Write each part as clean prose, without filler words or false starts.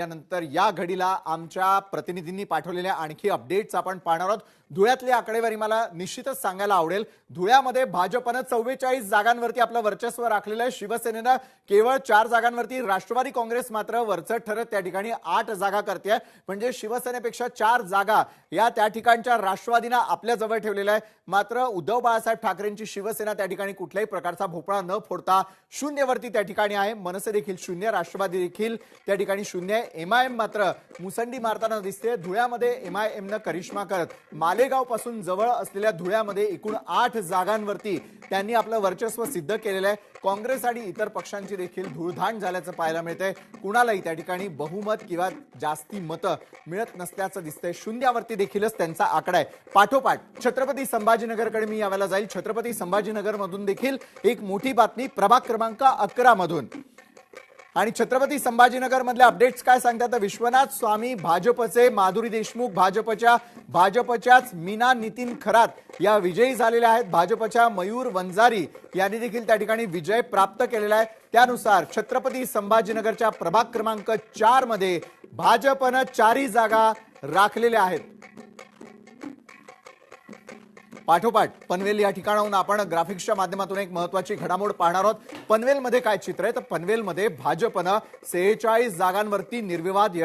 त्यानंतर या घडीला आमच्या प्रतिनिधींनी पाठवलेल्या आणखी अपडेट्स आपण पाहणार आहोत। धुळ्यातली आकडेवारी मला निश्चितच सांगायला आवडेल। धुळ्यामध्ये भाजपने 44 जागांवरती आपलं वर्चस्व राखलेलं आहे। शिवसेनेने केवळ 4 जागांवरती, राष्ट्रवादी काँग्रेस मात्र वरचढ ठरत त्या ठिकाणी 8 जागा करते। म्हणजे शिवसेनेपेक्षा 4 जागा या त्या ठिकाणच्या राष्ट्रवादीने आपल्या जवळ ठेवलेल्या आहे। मात्र उद्धव बाळासाहेब ठाकरेंची शिवसेना त्या ठिकाणी कुठल्याही प्रकारचा भोपळा न फोडता शून्यवरती त्या ठिकाणी आहे। मनसे देखील शून्य, राष्ट्रवादी देखील त्या ठिकाणी शून्य आहे। एमआयएम मात्र मुसंडी मारताना दिसते। धुळ्यामध्ये एमआयएमने करिश्मा करत मालेगाव पासून जवळ असलेल्या धुळ्यामध्ये एकूण 8 जागांवरती त्यांनी आपलं वर्चस्व सिद्ध केलेलं आहे। काँग्रेस आणि इतर पक्षांची देखील धूळधाण झाल्याचं पाहायला मिळतंय। कुणालाही त्या ठिकाणी बहुमत किंवा जास्ती मतं मिळत नसल्याचं दिसतंय। शून्यावरती देखीलच त्यांचा आकडा आहे। पाठोपाठ छत्रपती संभाजीनगरकडे मी यावेळेला जाईल। छत्रपती संभाजीनगर मधून देखील एक मोठी बातमी प्रभाग क्रमांक 11 मधून। आणि छत्रपती संभाजीनगर मधले अपडेट्स काय सांगतात? विश्वनाथ स्वामी भाजपचे, माधुरी देशमुख भाजपच्याच मीना नितीन खरात या विजयी झालेल्या आहेत। भाजपच्या मयूर वंजारी यांनी देखील त्या ठिकाणी विजय प्राप्त केलेला आहे। त्यानुसार छत्रपती संभाजीनगरच्या प्रभाग क्रमांक 4 मध्ये भाजपने 4 जागा राखलेल्या आहेत। पाठोपाठ पनवेल या ठिकाणाहून आपण ग्राफिक्सच्या माध्यमातून एक महत्त्वाची घडामोड पाहणार आहोत। पनवेलमध्ये काय चित्र आहे तर पनवेलमध्ये भाजपने 46 जागांवरती निर्विवाद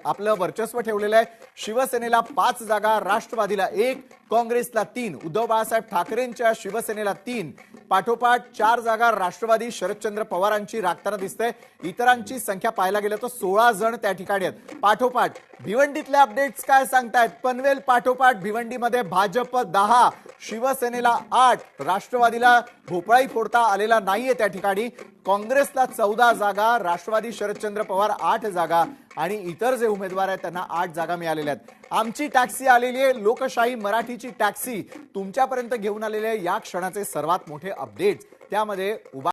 आपलं वर्चस्व ठेवलेलं आहे। शिवसेनेला 5 जागा, राष्ट्रवादीला 1, काँग्रेसला 3, उद्धव बाळासाहेब ठाकरेंच्या शिवसेनेला 3, पाठोपाठ 4 जागा राष्ट्रवादी शरदचंद्र पवारांची राखताना दिसते। इतरांची संख्या पाहायला गेलं तर 16 जण त्या ठिकाणी आहेत। पाठोपाठ भिवंडीतले अपडेट्स काय सांगतायत? पनवेल पाठोपाठ भिवंडीमध्ये भाजप 10, शिवसेनेला 8, राष्ट्रवादीला भोपळाही फोडता आलेला नाहीये। त्या ठिकाणी काँग्रेसला 14 जागा, राष्ट्रवादी शरदचंद्र पवार 8 जागा आणि इतर जे उमेदवार आहेत त्यांना 8 जागा मिळालेल्या आहेत। आमची टॅक्सी आलेली आहे, लोकशाही मराठीची टॅक्सी तुमच्यापर्यंत घेऊन आलेली आहे। या क्षणाचे सर्वात मोठे अपडेट्स त्यामध्ये